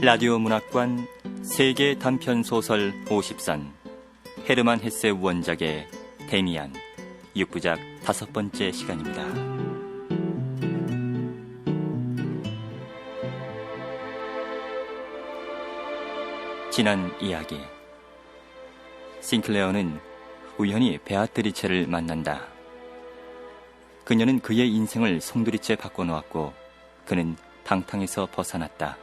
라디오 문학관 세계 단편 소설 50선 헤르만 헤세 원작의 데미안 6부작 5번째 시간입니다. 지난 이야기. 싱클레어는 우연히 베아트리체를 만난다. 그녀는 그의 인생을 송두리째 바꿔놓았고 그는 방탕에서 벗어났다.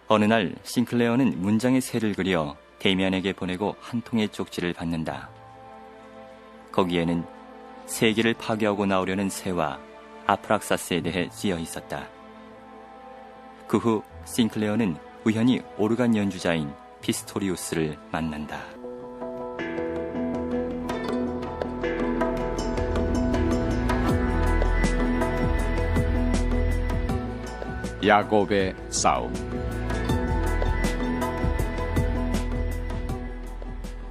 어느 날 싱클레어는 문장의 새를 그려 데미안에게 보내고 한 통의 쪽지를 받는다. 거기에는 세계를 파괴하고 나오려는 새와 아프락사스에 대해 쓰여 있었다. 그 후 싱클레어는 우연히 오르간 연주자인 피스토리우스를 만난다. 야곱의 싸움.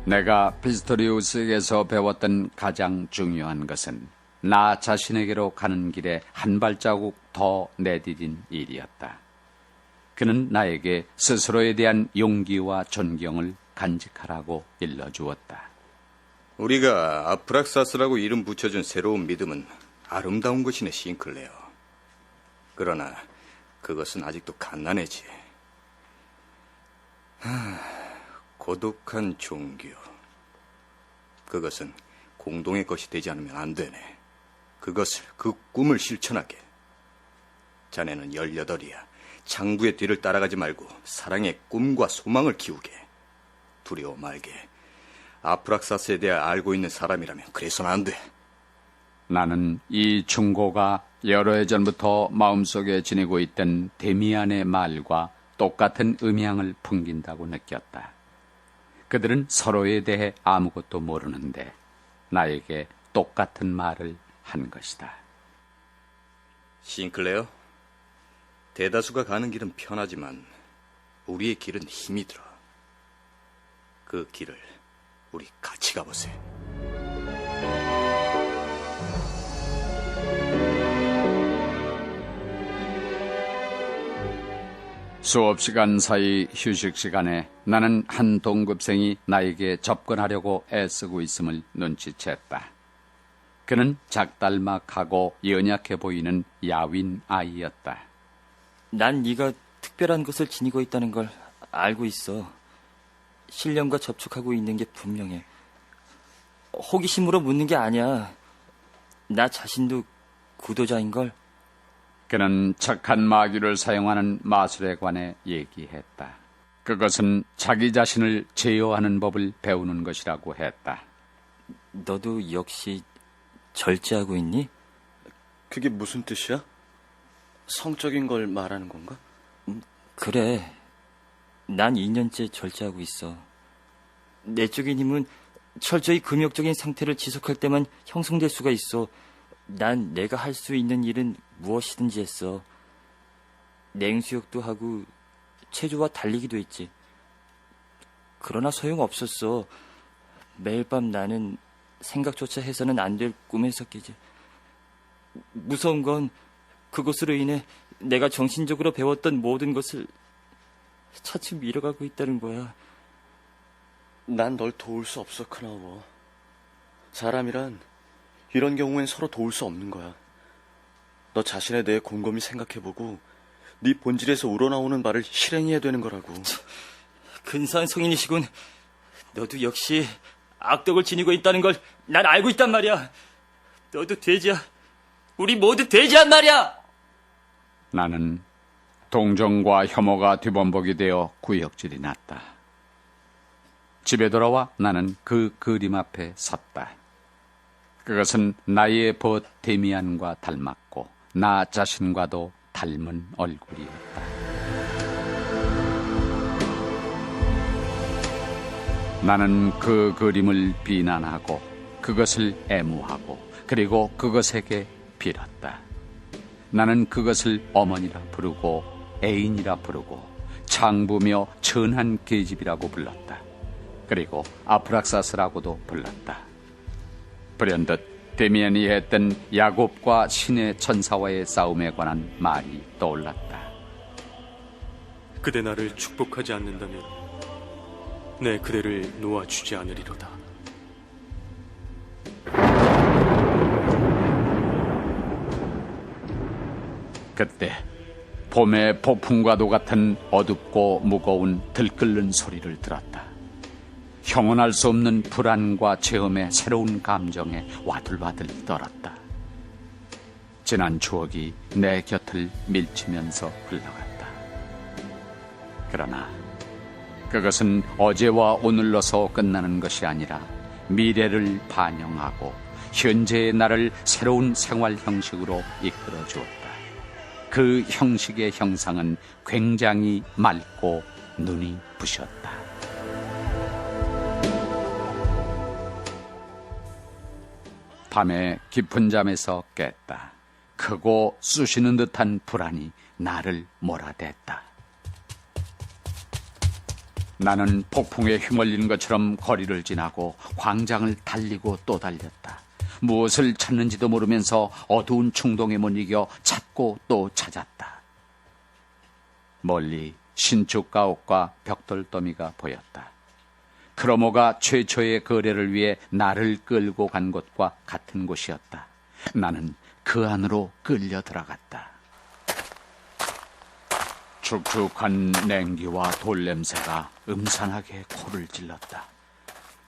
내가 피스토리우스에게서 배웠던 가장 중요한 것은 나 자신에게로 가는 길에 한 발자국 더 내디딘 일이었다. 그는 나에게 스스로에 대한 용기와 존경을 간직하라고 일러주었다. 우리가 아프락사스라고 이름 붙여준 새로운 믿음은 아름다운 것이네, 싱클레어. 그러나 그것은 아직도 갓난해지. 고독한 종교. 그것은 공동의 것이 되지 않으면 안 되네. 그 꿈을 실천하게. 자네는 18이야. 장부의 뒤를 따라가지 말고 사랑의 꿈과 소망을 키우게. 두려워 말게. 아프락사스에 대해 알고 있는 사람이라면 그래서는 안 돼. 나는 이 충고가 여러 해 전부터 마음속에 지니고 있던 데미안의 말과 똑같은 음향을 풍긴다고 느꼈다. 그들은 서로에 대해 아무것도 모르는데 나에게 똑같은 말을 한 것이다. 싱클레어, 대다수가 가는 길은 편하지만 우리의 길은 힘이 들어. 그 길을 우리 같이 가보세. 수업 시간 사이 휴식 시간에 나는 한 동급생이 나에게 접근하려고 애쓰고 있음을 눈치챘다. 그는 작달막하고 연약해 보이는 야윈 아이였다. 난 네가 특별한 것을 지니고 있다는 걸 알고 있어. 신령과 접촉하고 있는 게 분명해. 호기심으로 묻는 게 아니야. 나 자신도 구도자인걸. 그는 착한 마귀를 사용하는 마술에 관해 얘기했다. 그것은 자기 자신을 제어하는 법을 배우는 것이라고 했다. 너도 역시 절제하고 있니? 그게 무슨 뜻이야? 성적인 걸 말하는 건가? 그래. 난 2년째 절제하고 있어. 내적인 힘은 철저히 금욕적인 상태를 지속할 때만 형성될 수가 있어. 난 내가 할 수 있는 일은 무엇이든지 했어. 냉수욕도 하고 체조와 달리기도 했지. 그러나 소용없었어. 매일 밤 나는 생각조차 해서는 안 될 꿈에서 깨지. 무서운 건 그것으로 인해 내가 정신적으로 배웠던 모든 것을 차츰 잃어가고 있다는 거야. 난 널 도울 수 없어, 크나워. 사람이란 이런 경우엔 서로 도울 수 없는 거야. 너 자신에 대해 곰곰이 생각해보고 네 본질에서 우러나오는 말을 실행해야 되는 거라고. 근사한 성인이시군. 너도 역시 악덕을 지니고 있다는 걸 난 알고 있단 말이야. 너도 돼지야. 우리 모두 돼지란 말이야. 나는 동정과 혐오가 뒤범벅이 되어 구역질이 났다. 집에 돌아와 나는 그 그림 앞에 섰다. 그것은 나의 벗 데미안과 닮았고 나 자신과도 닮은 얼굴이었다. 나는 그 그림을 비난하고 그것을 애무하고 그리고 그것에게 빌었다. 나는 그것을 어머니라 부르고 애인이라 부르고 장부며 천한 계집이라고 불렀다. 그리고 아프락사스라고도 불렀다. 불현듯 데미안이 했던 야곱과 신의 천사와의 싸움에 관한 말이 떠올랐다. 그대 나를 축복하지 않는다면 내 그대를 놓아주지 않으리로다. 그때 봄의 폭풍과도 같은 어둡고 무거운 들끓는 소리를 들었다. 형언할 수 없는 불안과 체험의 새로운 감정에 와들와들 떨었다. 지난 추억이 내 곁을 밀치면서 흘러갔다. 그러나 그것은 어제와 오늘로서 끝나는 것이 아니라 미래를 반영하고 현재의 나를 새로운 생활 형식으로 이끌어 주었다. 그 형식의 형상은 굉장히 맑고 눈이 부셨다. 밤에 깊은 잠에서 깼다. 크고 쑤시는 듯한 불안이 나를 몰아댔다. 나는 폭풍에 휘말리는 것처럼 거리를 지나고 광장을 달리고 또 달렸다. 무엇을 찾는지도 모르면서 어두운 충동에 못 이겨 찾고 또 찾았다. 멀리 신축 가옥과 벽돌더미가 보였다. 크로모가 최초의 거래를 위해 나를 끌고 간 곳과 같은 곳이었다. 나는 그 안으로 끌려 들어갔다. 축축한 냉기와 돌 냄새가 음산하게 코를 찔렀다.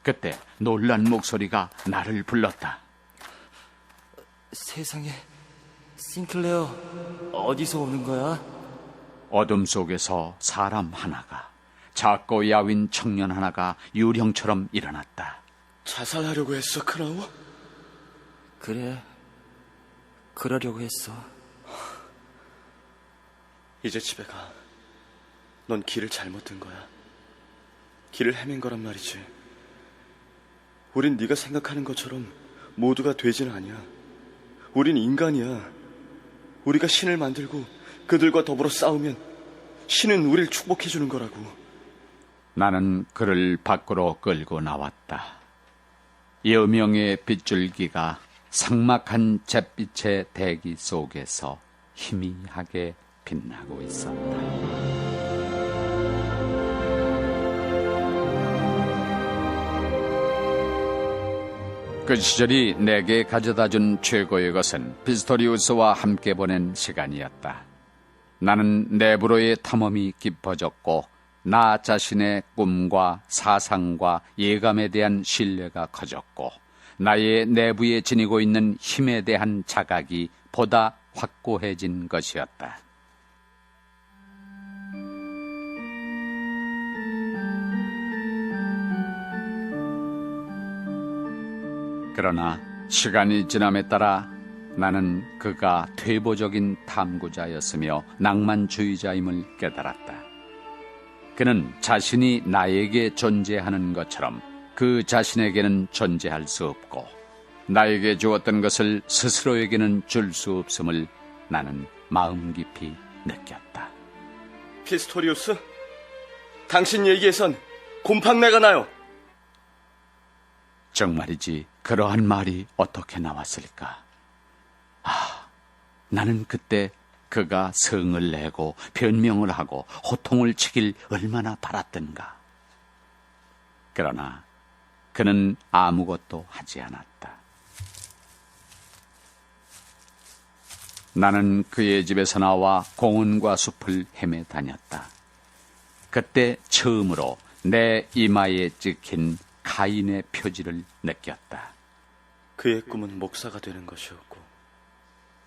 그때 놀란 목소리가 나를 불렀다. 세상에, 싱클레어, 어디서 오는 거야? 어둠 속에서 사람 하나가, 작고 야윈 청년 하나가 유령처럼 일어났다. 자살하려고 했어, 크라우? 그래, 그러려고 했어. 이제 집에 가. 넌 길을 잘못 든 거야. 길을 헤맨 거란 말이지. 우린 네가 생각하는 것처럼 모두가 돼지는 아니야. 우린 인간이야. 우리가 신을 만들고 그들과 더불어 싸우면 신은 우리를 축복해 주는 거라고. 나는 그를 밖으로 끌고 나왔다. 여명의 빗줄기가 삭막한 잿빛의 대기 속에서 희미하게 빛나고 있었다. 그 시절이 내게 가져다준 최고의 것은 피스토리우스와 함께 보낸 시간이었다. 나는 내부로의 탐험이 깊어졌고 나 자신의 꿈과 사상과 예감에 대한 신뢰가 커졌고 나의 내부에 지니고 있는 힘에 대한 자각이 보다 확고해진 것이었다. 그러나 시간이 지남에 따라 나는 그가 퇴보적인 탐구자였으며 낭만주의자임을 깨달았다. 그는 자신이 나에게 존재하는 것처럼 그 자신에게는 존재할 수 없고 나에게 주었던 것을 스스로에게는 줄 수 없음을 나는 마음 깊이 느꼈다. 피스토리우스, 당신 얘기에선 곰팡내가 나요. 정말이지 그러한 말이 어떻게 나왔을까? 나는 그때 그가 성을 내고 변명을 하고 호통을 치길 얼마나 바랐던가. 그러나 그는 아무것도 하지 않았다. 나는 그의 집에서 나와 공원과 숲을 헤매 다녔다. 그때 처음으로 내 이마에 찍힌 가인의 표지를 느꼈다. 그의 꿈은 목사가 되는 것이었고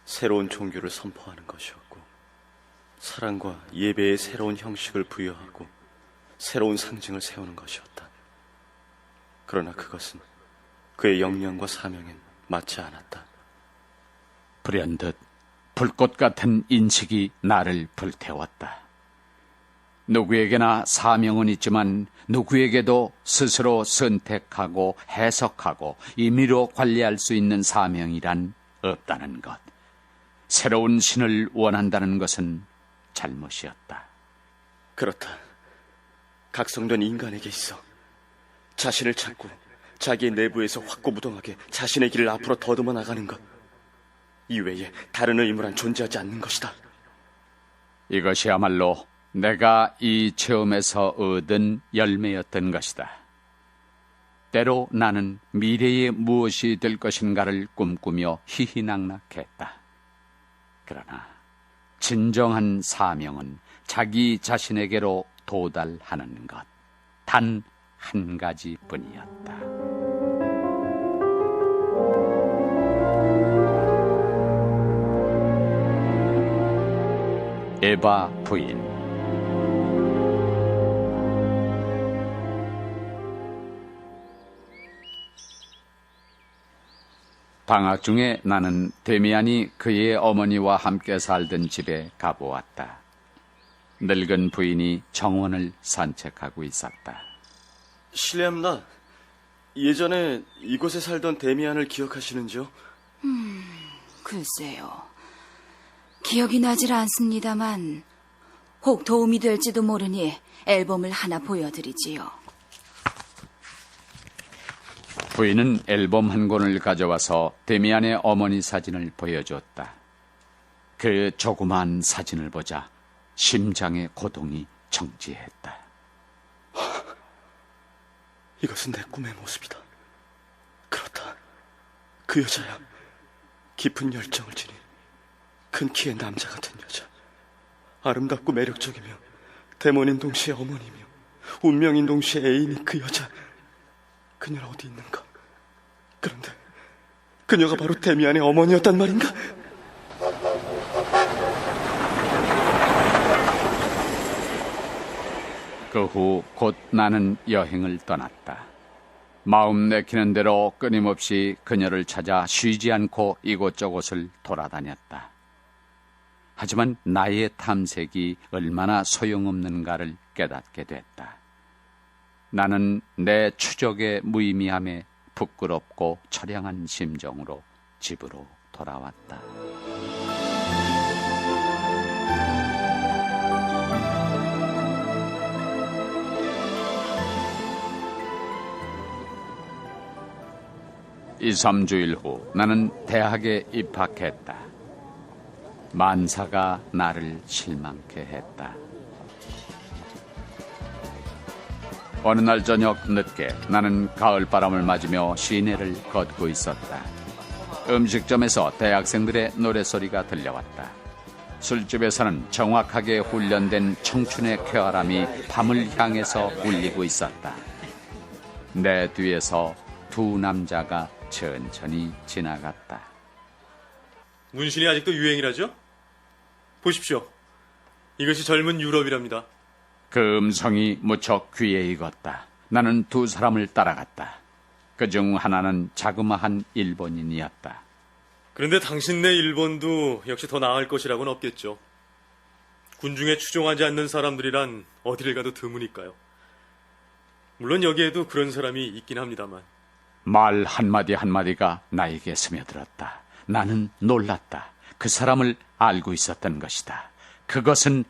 새로운 종교를 선포하는 것이었고 사랑과 예배의 새로운 형식을 부여하고 새로운 상징을 세우는 것이었다. 그러나 그것은 그의 역량과 사명엔 맞지 않았다. 불현듯 불꽃 같은 인식이 나를 불태웠다. 누구에게나 사명은 있지만 누구에게도 스스로 선택하고 해석하고 임의로 관리할 수 있는 사명이란 없다는 것. 새로운 신을 원한다는 것은 잘못이었다. 그렇다. 각성된 인간에게 있어. 자신을 찾고 자기의 내부에서 확고부동하게 자신의 길을 앞으로 더듬어 나가는 것. 이외에 다른 의무란 존재하지 않는 것이다. 이것이야말로 내가 이 체험에서 얻은 열매였던 것이다. 때로 나는 미래에 무엇이 될 것인가를 꿈꾸며 희희낙낙했다. 그러나 진정한 사명은 자기 자신에게로 도달하는 것, 단 한 가지뿐이었다. 에바 부인. 방학 중에 나는 데미안이 그의 어머니와 함께 살던 집에 가보았다. 늙은 부인이 정원을 산책하고 있었다. 실례합니다. 예전에 이곳에 살던 데미안을 기억하시는지요? 글쎄요. 기억이 나질 않습니다만 혹 도움이 될지도 모르니 앨범을 하나 보여드리지요. 부인은 앨범 한 권을 가져와서 데미안의 어머니 사진을 보여줬다. 그 조그만 사진을 보자 심장의 고동이 정지했다. 이것은 내 꿈의 모습이다. 그렇다. 그 여자야. 깊은 열정을 지닌 큰 키의 남자 같은 여자. 아름답고 매력적이며 데몬인 동시에 어머니며 운명인 동시에 애인인 그 여자. 그녀는 어디 있는가? 그런데 그녀가 바로 데미안의 어머니였단 말인가? 그 후 곧 나는 여행을 떠났다. 마음 내키는 대로 끊임없이 그녀를 찾아 쉬지 않고 이곳저곳을 돌아다녔다. 하지만 나의 탐색이 얼마나 소용없는가를 깨닫게 됐다. 나는 내 추적의 무의미함에 부끄럽고 처량한 심정으로 집으로 돌아왔다. 이 3주일 후 나는 대학에 입학했다. 만사가 나를 실망케 했다. 어느 날 저녁 늦게 나는 가을바람을 맞으며 시내를 걷고 있었다. 음식점에서 대학생들의 노래소리가 들려왔다. 술집에서는 정확하게 훈련된 청춘의 쾌활함이 밤을 향해서 울리고 있었다. 내 뒤에서 두 남자가 천천히 지나갔다. 문신이 아직도 유행이라죠? 보십시오. 이것이 젊은 유럽이랍니다. 그 음성이 무척 귀에 익었다. 나는 두 사람을 따라갔다. 그중 하나는 자그마한 일본인이었다. 그런데 당신네 일본도 역시 더 나을 것이라고는 없겠죠. 군중에 추종하지 않는 사람들이란 어디를 가도 드무니까요. 물론 여기에도 그런 사람이 있긴 합니다만. 말 한마디 한마디가 나에게 스며들었다. 나는 놀랐다. 그 사람을 알고 있었던 것이다. 그것은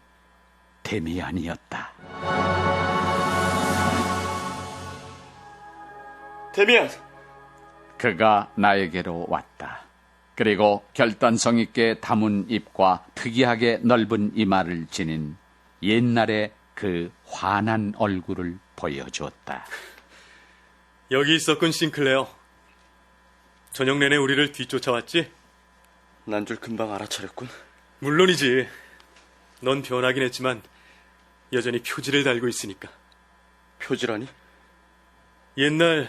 데미안이었다. 데미안! 그가 나에게로 왔다. 그리고 결단성 있게 다문 입과 특이하게 넓은 이마를 지닌 옛날의 그 환한 얼굴을 보여주었다. 여기 있었군, 싱클레어. 저녁 내내 우리를 뒤쫓아왔지? 난 줄 금방 알아차렸군. 물론이지. 넌 변하긴 했지만 여전히 표지를 달고 있으니까. 표지라니? 옛날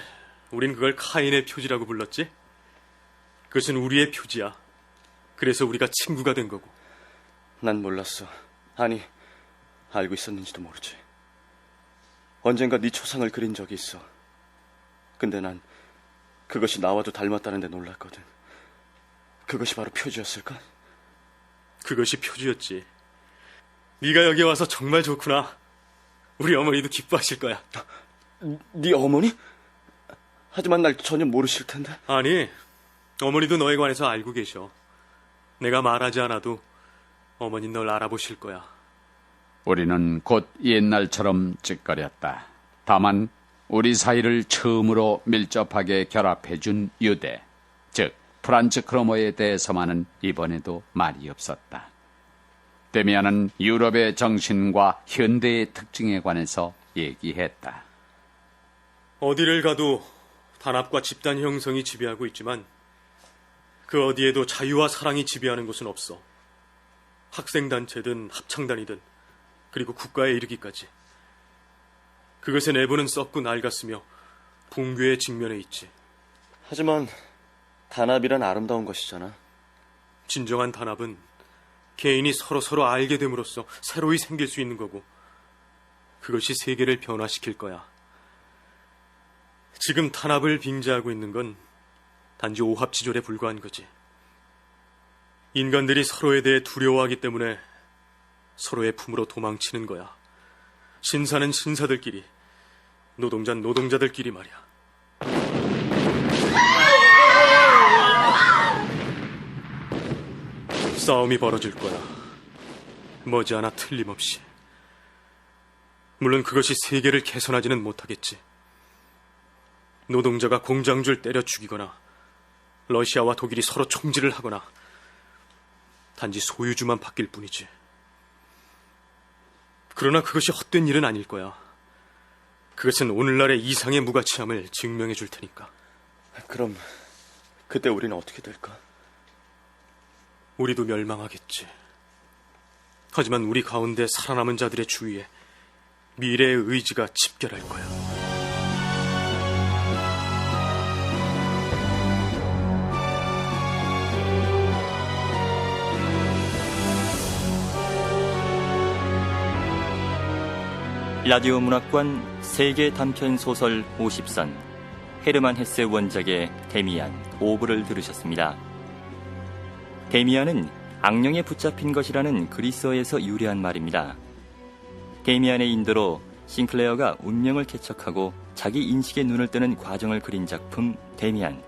우린 그걸 카인의 표지라고 불렀지? 그것은 우리의 표지야. 그래서 우리가 친구가 된 거고. 난 몰랐어. 아니, 알고 있었는지도 모르지. 언젠가 네 초상을 그린 적이 있어. 근데 난 그것이 나와도 닮았다는 데 놀랐거든. 그것이 바로 표지였을까? 그것이 표지였지. 네가 여기 와서 정말 좋구나. 우리 어머니도 기뻐하실 거야. 네 어머니? 하지만 날 전혀 모르실 텐데. 아니, 어머니도 너에 관해서 알고 계셔. 내가 말하지 않아도 어머니 널 알아보실 거야. 우리는 곧 옛날처럼 찌꺼렸다. 다만 우리 사이를 처음으로 밀접하게 결합해준 유대, 즉 프란츠 크로모에 대해서만은 이번에도 말이 없었다. 데미안은 유럽의 정신과 현대의 특징에 관해서 얘기했다. 어디를 가도 단합과 집단 형성이 지배하고 있지만 그 어디에도 자유와 사랑이 지배하는 곳은 없어. 학생단체든 합창단이든 그리고 국가에 이르기까지. 그것의 내부는 썩고 낡았으며 붕괴의 직면에 있지. 하지만 단합이란 아름다운 것이잖아. 진정한 단합은 개인이 서로 알게 됨으로써 새로이 생길 수 있는 거고 그것이 세계를 변화시킬 거야. 지금 탄압을 빙자하고 있는 건 단지 오합지졸에 불과한 거지. 인간들이 서로에 대해 두려워하기 때문에 서로의 품으로 도망치는 거야. 신사는 신사들끼리, 노동자는 노동자들끼리 말이야. 싸움이 벌어질 거야. 머지않아 틀림없이. 물론 그것이 세계를 개선하지는 못하겠지. 노동자가 공장주를 때려 죽이거나 러시아와 독일이 서로 총질을 하거나 단지 소유주만 바뀔 뿐이지. 그러나 그것이 헛된 일은 아닐 거야. 그것은 오늘날의 이상의 무가치함을 증명해 줄 테니까. 그럼 그때 우리는 어떻게 될까? 우리도 멸망하겠지. 하지만 우리 가운데 살아남은 자들의 주위에 미래의 의지가 집결할 거야. 라디오 문학관 세계 단편 소설 50선 헤르만 헤세 원작의 데미안, 오브를 들으셨습니다. 데미안은 악령에 붙잡힌 것이라는 그리스어에서 유래한 말입니다. 데미안의 인도로 싱클레어가 운명을 개척하고 자기 인식의 눈을 뜨는 과정을 그린 작품 데미안.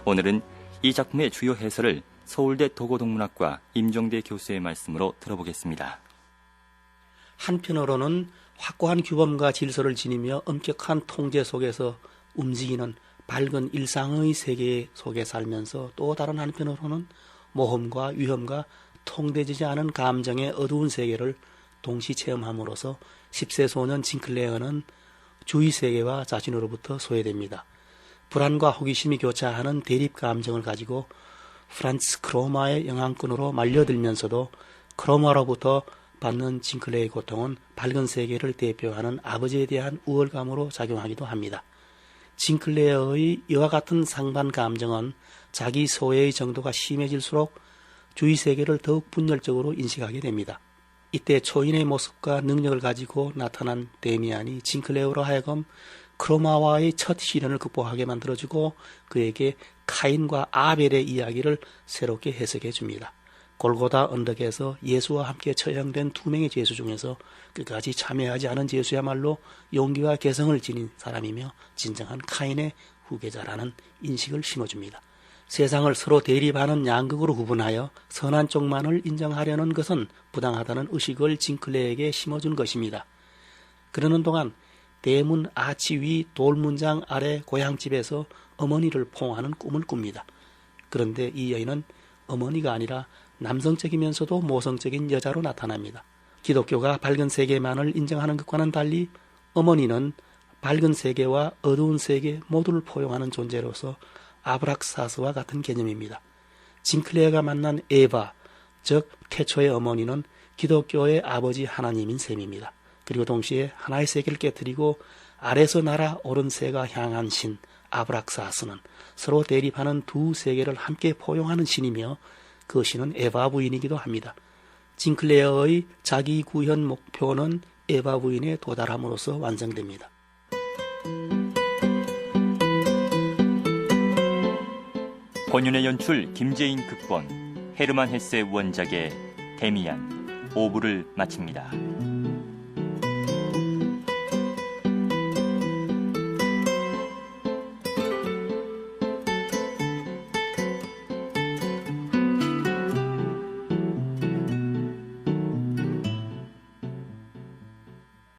오늘은 이 작품의 주요 해설을 서울대 도고동문학과 임종대 교수의 말씀으로 들어보겠습니다. 한편으로는 확고한 규범과 질서를 지니며 엄격한 통제 속에서 움직이는 밝은 일상의 세계 속에 살면서 또 다른 한편으로는 모험과 위험과 통제되지 않은 감정의 어두운 세계를 동시 체험함으로써 10세 소년 징클레어는 주위 세계와 자신으로부터 소외됩니다. 불안과 호기심이 교차하는 대립 감정을 가지고 프란츠 크로마의 영향권으로 말려들면서도 크로마로부터 받는 징클레어의 고통은 밝은 세계를 대표하는 아버지에 대한 우월감으로 작용하기도 합니다. 징클레어의 이와 같은 상반 감정은 자기 소외의 정도가 심해질수록 주위 세계를 더욱 분열적으로 인식하게 됩니다. 이때 초인의 모습과 능력을 가지고 나타난 데미안이 징클레어로 하여금 크로마와의 첫 시련을 극복하게 만들어주고 그에게 카인과 아벨의 이야기를 새롭게 해석해 줍니다. 골고다 언덕에서 예수와 함께 처형된 두 명의 죄수 중에서 끝까지 참여하지 않은 죄수야말로 용기와 개성을 지닌 사람이며 진정한 카인의 후계자라는 인식을 심어줍니다. 세상을 서로 대립하는 양극으로 구분하여 선한 쪽만을 인정하려는 것은 부당하다는 의식을 징클레에게 심어준 것입니다. 그러는 동안 대문 아치 위 돌문장 아래 고향집에서 어머니를 포옹하는 꿈을 꿉니다. 그런데 이 여인은 어머니가 아니라 남성적이면서도 모성적인 여자로 나타납니다. 기독교가 밝은 세계만을 인정하는 것과는 달리 어머니는 밝은 세계와 어두운 세계 모두를 포용하는 존재로서 아브락사스와 같은 개념입니다. 징클레어가 만난 에바, 즉 태초의 어머니는 기독교의 아버지 하나님인 셈입니다. 그리고 동시에 하나의 세계를 깨뜨리고 아래서 날아 오른 새가 향한 신 아브락사스는 서로 대립하는 두 세계를 함께 포용하는 신이며 그 신은 에바 부인이기도 합니다. 징클레어의 자기 구현 목표는 에바 부인에 도달함으로써 완성됩니다. 권윤의 연출, 김재인 극본, 헤르만 헤세 원작의 데미안, 오브를 마칩니다.